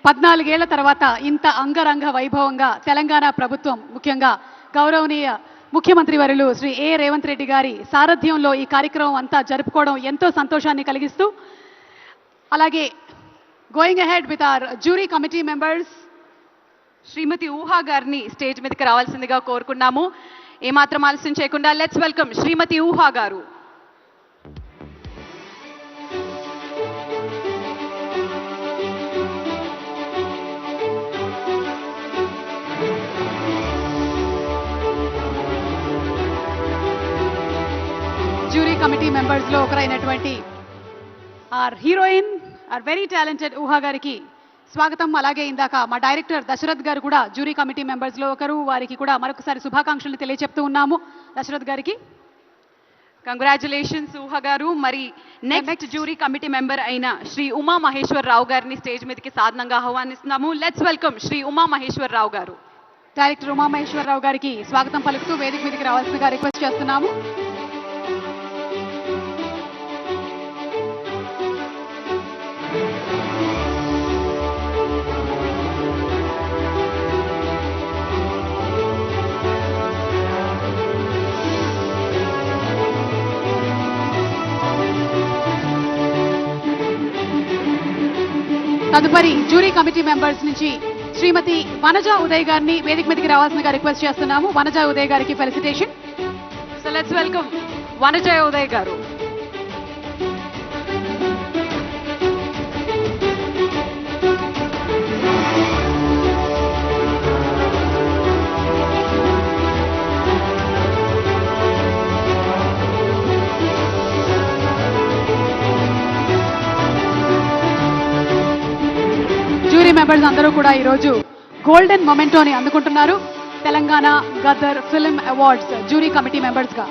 14 ఏళ్ల తర్వాత ఇంత అంగరంగ వైభవంగా తెలంగాణ ప్రభుత్వం ముఖ్యంగా గౌరవనీయ ముఖ్యమంత్రి వర్యులు శ్రీ ఏ రేవంత్ రెడ్డి గారి సారథ్యంలో ఈ కార్యక్రమం అంతా జరుపుకోవడం ఎంతో సంతోషాన్ని కలిగిస్తూ అలాగే going ahead with our jury committee members Srimathi Ooha గారిని స్టేజ్ మీదకి రావాల్సిందిగా కోరుకున్నాము. ఏమాత్రం ఆలస్యం చేయకుండా లెట్స్ వెల్కమ్ శ్రీమతి ఊహా గారు. జ్యూరీ కమిటీ మెంబర్స్ లో ఒకరైనటువంటి our heroine our very talented Ooha గారికి స్వాగతం. అలాగే ఇందాక మా డైరెక్టర్ దశరథ్ గారు కూడా జ్యూరీ కమిటీ మెంబర్స్ లో ఒకరు, వారికి కూడా మరొకసారి శుభాకాంక్షలు తెలియజెప్తూ ఉన్నాము. దశరథ్ గారికి కంగ్రాచులేషన్స్ ఊహా గారు. మరి నెక్స్ట్ జ్యూరీ కమిటీ మెంబర్ అయిన శ్రీ ఉమా మహేశ్వర్ రావు గారిని స్టేజ్ మీదకి సాధనంగా ఆహ్వానిస్తున్నాము. లెట్స్ వెల్కమ్ శ్రీ ఉమా మహేశ్వర్ రావు గారు. డైరెక్టర్ ఉమా మహేశ్వర్ రావు గారికి స్వాగతం పలుకుతూ వేదిక మీదకి రావాల్సిందిగా రిక్వెస్ట్ చేస్తున్నాము. తదుపరి జ్యూరీ కమిటీ మెంబర్స్ నుంచి శ్రీమతి వనజ ఉదయ్ గారిని వేదిక మీదకి రావాల్సిందిగా రిక్వెస్ట్ చేస్తున్నాము. వనజ ఉదయ్ గారికి felicitation. So let's welcome Vanaja Uday గారు. జ్యూరీ మెంబర్స్ అందరూ కూడా ఈరోజు గోల్డెన్ మొమెంటోని అందుకుంటున్నారు Telangana Gaddar film awards jury committee members గా.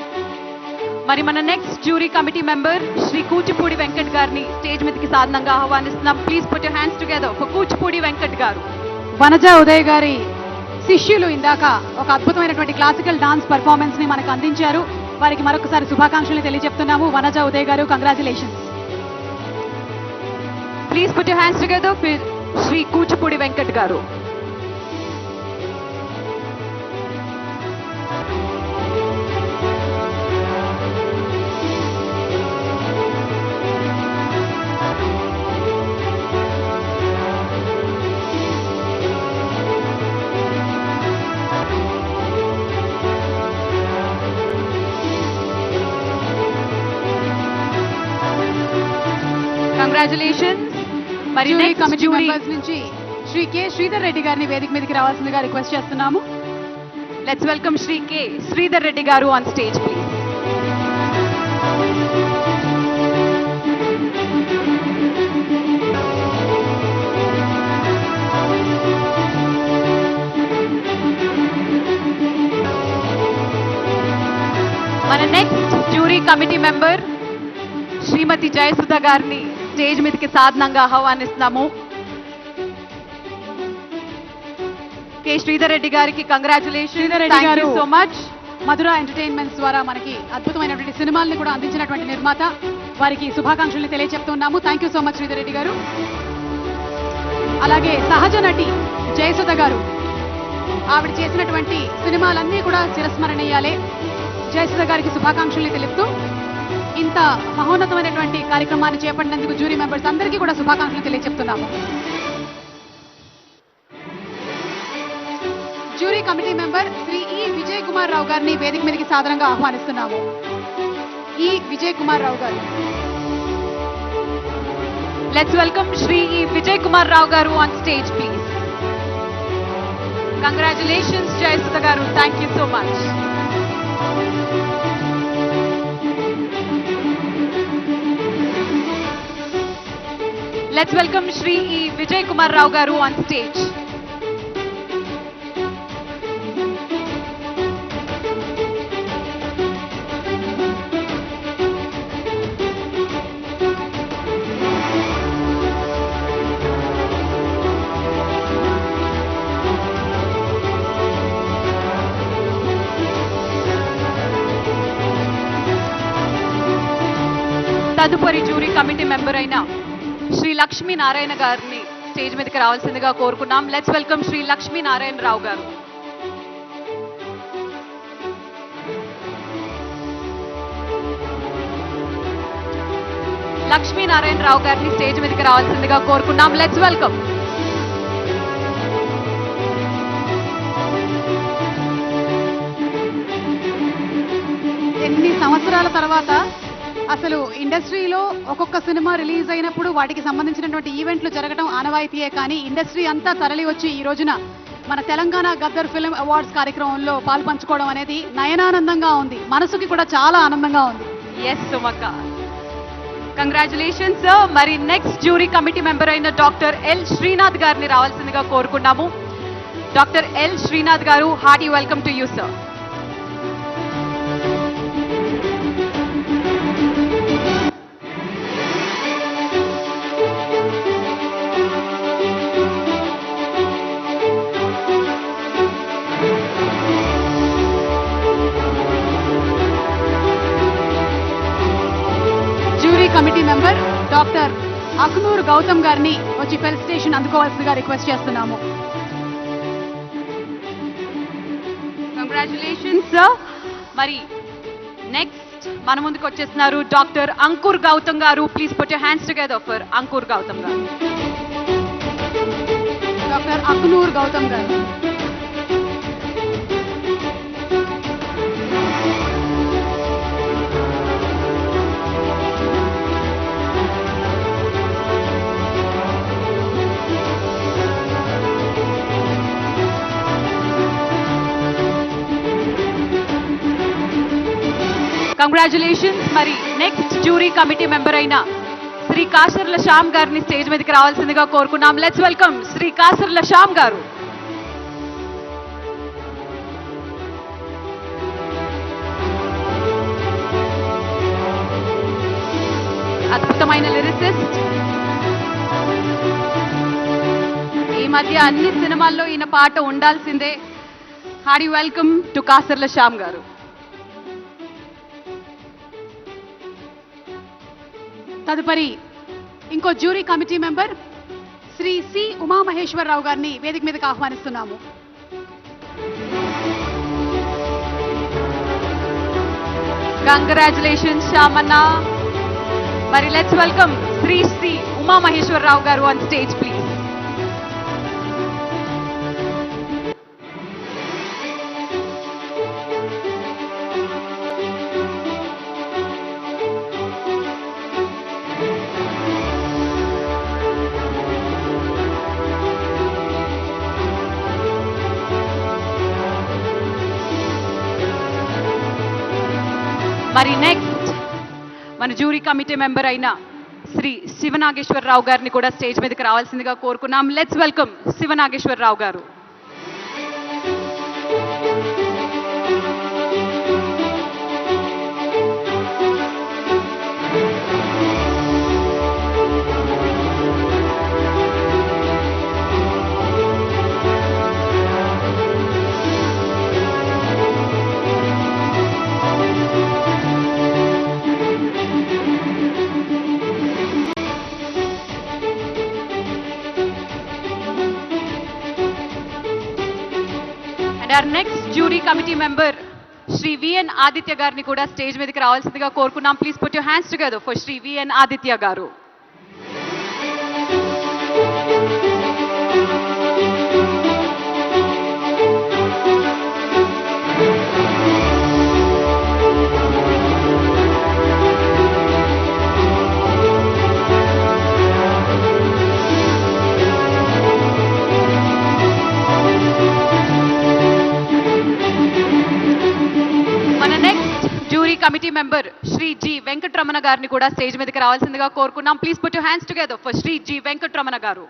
మరి మన next jury committee member Shri Kuchipudi Venkat గారిని స్టేజ్ మీదకి సాధనంగా ఆహ్వానిస్తున్నాం. Please put your hands together for Kuchipudi Venkat గారు. వనజ ఉదయ్ గారి శిష్యులు ఇందాక ఒక అద్భుతమైనటువంటి క్లాసికల్ డాన్స్ పర్ఫార్మెన్స్ ని మనకు అందించారు. వారికి మరొకసారి శుభాకాంక్షలు తెలియజెప్తున్నాము. Vanaja Uday garu, congratulations. Please put your hands together for Shri Kuchipudi Venkat garu. Congratulations. మరి జ్యూరీ కమిటీ మెంబర్స్ నుంచి శ్రీ కె శ్రీధర్ రెడ్డి గారిని వేదిక మీదకి రావాల్సిందిగా రిక్వెస్ట్ చేస్తున్నాము. Let's welcome Shri K Sridhar Reddy గారు ఆన్ స్టేజ్ ప్లీజ్. మన next jury committee member Srimathi Jayasudha గారిని స్టేజ్ మీదకి సాధనంగా ఆహ్వానిస్తున్నాము. కె శ్రీధర్ రెడ్డి గారికి congratulation. Thank you so much. Madhura entertainments ద్వారా మనకి అద్భుతమైనటువంటి సినిమాల్ని కూడా అందించినటువంటి నిర్మాత, వారికి శుభాకాంక్షలు తెలియజెప్తున్నాము. Thank you so much Sridhar Reddy గారు. అలాగే సహజ నటి జయసుధ గారు, ఆవిడ చేసినటువంటి సినిమాలన్నీ కూడా చిరస్మరణీయాలే. జయసుధ గారికి శుభాకాంక్షలు తెలుపుతూ ఇంత మహోన్నతమైనటువంటి కార్యక్రమాన్ని చేపట్టినందుకు జ్యూరీ మెంబర్స్ అందరికీ కూడా శుభాకాంక్షలు తెలియజెప్తున్నాము. Jury committee member Shri E Vijay Kumar రావు గారిని వేదిక మీదకి సాదరంగా ఆహ్వానిస్తున్నాము. ఈ విజయ్ కుమార్ రావు గారు. Let's welcome Shri E Vijay Kumar Rao గారు on stage please. Congratulations Jayasudha గారు. Thank you so much. Let's welcome Shri E Vijay Kumar Rao గారు ఆన్ స్టేజ్. తదుపరి జ్యూరీ కమిటీ మెంబర్ అయిన శ్రీ లక్ష్మీ నారాయణ గారిని స్టేజ్ మీదకి రావాల్సిందిగా కోరుకున్నాం. లెట్స్ వెల్కమ్ శ్రీ లక్ష్మీనారాయణరావు గారు. లక్ష్మీనారాయణరావు గారిని స్టేజ్ మీదకి రావాల్సిందిగా కోరుకున్నాం. Let's welcome. ఎన్ని సంవత్సరాల తర్వాత అసలు ఇండస్ట్రీలో ఒక్కొక్క సినిమా రిలీజ్ అయినప్పుడు వాటికి సంబంధించినటువంటి ఈవెంట్లు జరగడం ఆనవాయితీయే, కానీ ఇండస్ట్రీ అంతా తరలి వచ్చి ఈ రోజున మన తెలంగాణ గద్దర్ ఫిల్మ్ అవార్డ్స్ కార్యక్రమంలో పాల్పంచుకోవడం అనేది నయనానందంగా ఉంది, మనసుకి కూడా చాలా ఆనందంగా ఉంది. ఎస్ సుమక్క, కంగ్రాచులేషన్స్. మరి నెక్స్ట్ జ్యూరీ కమిటీ మెంబర్ అయిన డాక్టర్ ఎల్ శ్రీనాథ్ గారిని రావాల్సిందిగా కోరుకున్నాము. డాక్టర్ ఎల్ శ్రీనాథ్ గారు, hearty welcome to you sir. Committee member doctor అక్నూర్ గౌతమ్ గారిని వచ్చి ఫెలిసిటేషన్ అందుకోవాల్సిందిగా రిక్వెస్ట్ చేస్తున్నాము. Congratulations sir. మరి నెక్స్ట్ మన ముందుకు వచ్చేస్తున్నారు డాక్టర్ అంకుర్ గౌతమ్ గారు. Please put your hands together for Ankur Gautam గారు. డాక్టర్ అక్నూర్ గౌతమ్ గారు. కంగ్రాచులేషన్స్. మరి నెక్స్ట్ జ్యూరీ కమిటీ మెంబర్ అయిన శ్రీ కాసర్ల శ్యామ్ గారిని స్టేజ్ మీదకి రావాల్సిందిగా కోరుకున్నాం. లెట్స్ వెల్కమ్ శ్రీ కాసర్ల శ్యామ్ గారు. అద్భుతమైన లిరిసిస్ట్. ఈ మధ్య అన్ని సినిమాల్లో ఈయన పాట ఉండాల్సిందే. Hearty welcome to Kasarla Shyam garu. తదుపరి ఇంకో jury committee member Shri C Umamaheswararao గారిని వేదిక మీదకి ఆహ్వానిస్తున్నాము. కంగ్రాచులేషన్స్ శ్యామన్న. మరి let's welcome Shri C Umamaheswararao garu on stage please. మరి నెక్స్ట్ మన జ్యూరీ కమిటీ మెంబర్ అయిన శ్రీ శివనాగేశ్వరరావు గారిని కూడా స్టేజ్ మీదకి రావాల్సిందిగా కోరుకున్నాం. లెట్స్ వెల్కమ్ శివనాగేశ్వరరావు గారు. our next jury committee member Shri V.N. Aditya గారిని కూడా స్టేజ్ మీదకి రావాల్సిందిగా కోరుకున్నాం. Please put your hands together for Shri V.N. Aditya గారు. Committee member Shri G Venkataramana గారిని కూడా స్టేజ్ మీదకి రావాల్సిందిగా కోరుకున్నాం. Please put your hands together for Shri G Venkataramana గారు.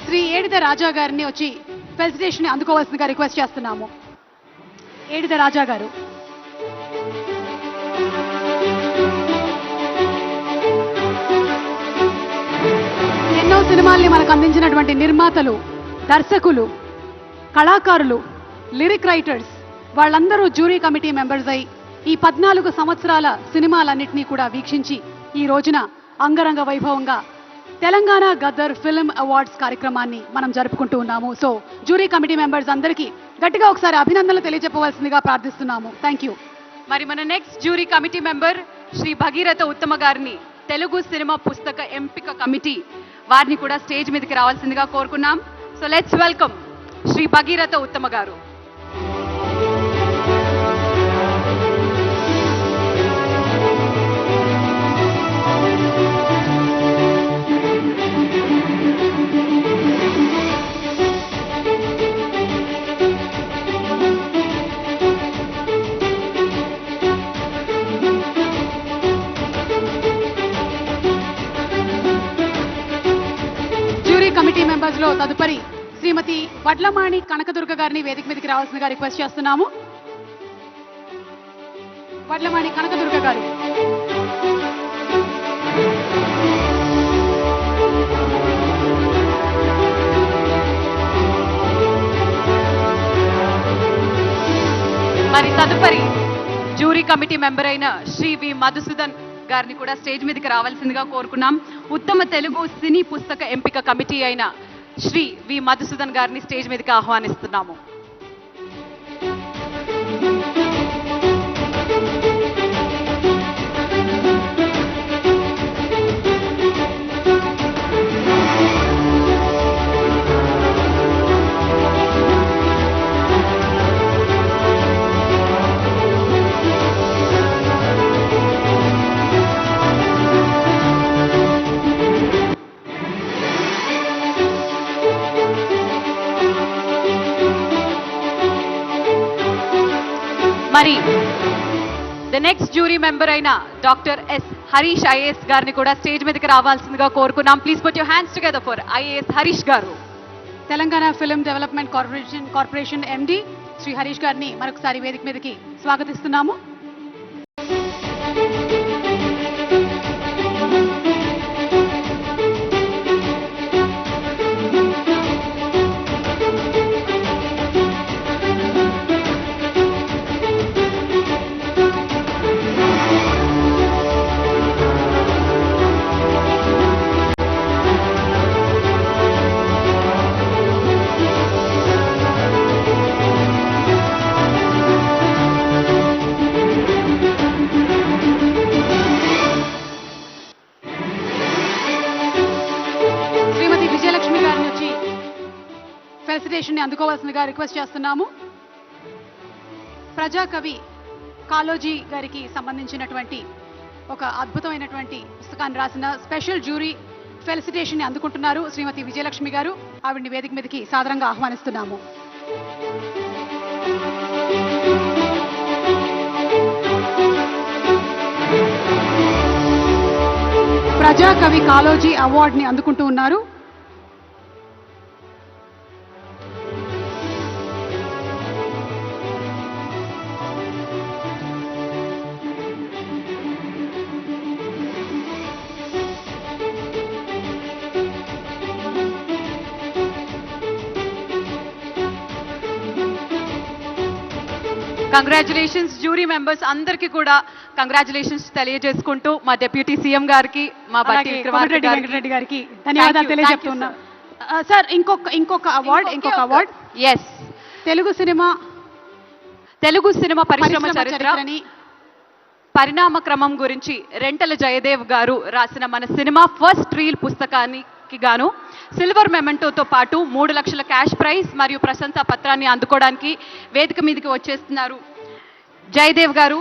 శ్రీ ఏడిద రాజా గారిని వచ్చి ఫెలిసిటేషన్ అందుకోవాల్సిందిగా రిక్వెస్ట్ చేస్తున్నాము. ఏడిద రాజా గారు. ఎన్నో సినిమాల్ని మనకు అందించినటువంటి నిర్మాతలు, దర్శకులు, కళాకారులు, లిరిక్ రైటర్స్ వాళ్ళందరూ జ్యూరీ కమిటీ మెంబర్స్ అయి ఈ 14 సంవత్సరాల సినిమాలన్నింటినీ కూడా వీక్షించి ఈ రోజున అంగరంగ వైభవంగా తెలంగాణ గద్దర్ ఫిల్మ్ అవార్డ్స్ కార్యక్రమాన్ని మనం జరుపుకుంటూ ఉన్నాము. సో జ్యూరీ కమిటీ మెంబర్స్ అందరికీ గట్టిగా ఒకసారి అభినందనలు తెలియజెప్పవలసిందిగా ప్రార్థిస్తున్నాము. Thank you. మరి మన next jury committee member Shri Bhagiratha Uttama గారిని తెలుగు సినిమా పుస్తక ఎంపిక కమిటీ వారిని కూడా స్టేజ్ మీదకి రావాల్సిందిగా కోరుకున్నాం. So let's welcome Shri Bhagiratha Uttama గారు. కమిటీ మెంబర్స్ లో తదుపరి శ్రీమతి వడ్లమాణి కనకదుర్గ గారిని వేదిక మీదకి రావాల్సిందిగా రిక్వెస్ట్ చేస్తున్నాము. వడ్లమాణి కనకదుర్గ గారు. మరి తదుపరి జ్యూరీ కమిటీ మెంబర్ అయిన శ్రీ వి మధుసూదన్ గారిని కూడా స్టేజ్ మీదకి రావాల్సిందిగా కోరుకున్నాం. ఉత్తమ తెలుగు సినీ పుస్తక ఎంపిక కమిటీ అయిన శ్రీ వి మధుసూదన్ గారిని స్టేజ్ మీదకి ఆహ్వానిస్తున్నాము. మరి ద నెక్స్ట్ జ్యూరీ మెంబర్ అయిన డాక్టర్ ఎస్ హరీష్ ఐఏఎస్ గారిని కూడా స్టేజ్ మీదకి రావాల్సిందిగా కోరుకున్నాం. Please put your hands together for IAS Harish గారు. Telangana film development corporation MD Shri Harish గారిని మరొకసారి వేదిక మీదకి స్వాగతిస్తున్నాము. ఫెలిసిటేషన్ ని అందుకోవాల్సిందిగా రిక్వెస్ట్ చేస్తున్నాము. ప్రజాకవి కాళోజీ గారికి సంబంధించినటువంటి ఒక అద్భుతమైనటువంటి పుస్తకాన్ని రాసిన స్పెషల్ జ్యూరీ ఫెలిసిటేషన్ ని అందుకుంటున్నారు శ్రీమతి విజయలక్ష్మి గారు. ఆవిడ్ని వేదిక మీదకి సాదరంగా ఆహ్వానిస్తున్నాము. ప్రజాకవి కాళోజీ అవార్డ్ ని అందుకుంటూ ఉన్నారు. కంగ్రాచులేషన్స్ జ్యూరీ మెంబర్స్ అందరికీ కూడా కంగ్రాచులేషన్స్ తెలియజేసుకుంటూ మా డిప్యూటీ సీఎం గారికి మా వెంకటరెడ్డి గారికి ధన్యవాదాలు తెలియజేస్తున్నా. సార్ ఇంకొక అవార్డ్ ఎస్ తెలుగు సినిమా పరిశ్రమ చరిత్రని పరిణామ క్రమం గురించి రెంటల జయదేవ్ గారు రాసిన మన సినిమా ఫస్ట్ రీల్ పుస్తకానికి గాను సిల్వర్ మెమెంటోతో పాటు 3 లక్షల క్యాష్ ప్రైజ్ మరియు ప్రశంసా పత్రాన్ని అందుకోవడానికి వేదిక మీదకి వచ్చేస్తున్నారు జయదేవ్ గారు.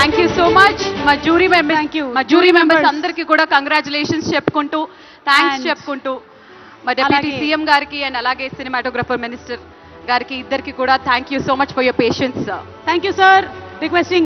థ్యాంక్ యూ సో మచ్ మా జ్యూరీ మెంబర్స్ Thank you. మా జ్యూరీ Jury మెంబర్స్ members. అందరికీ కూడా కంగ్రాచులేషన్స్ చెప్పుకుంటూ థ్యాంక్స్ And చెప్పుకుంటూ మా డిప్యూటీ అలాగే- సీఎం గారికి అండ్ అలాగే సినిమాటోగ్రఫర్ మినిస్టర్ గారికి ఇద్దరికి కూడా thank you so much for your patience. Thank you sir. Requesting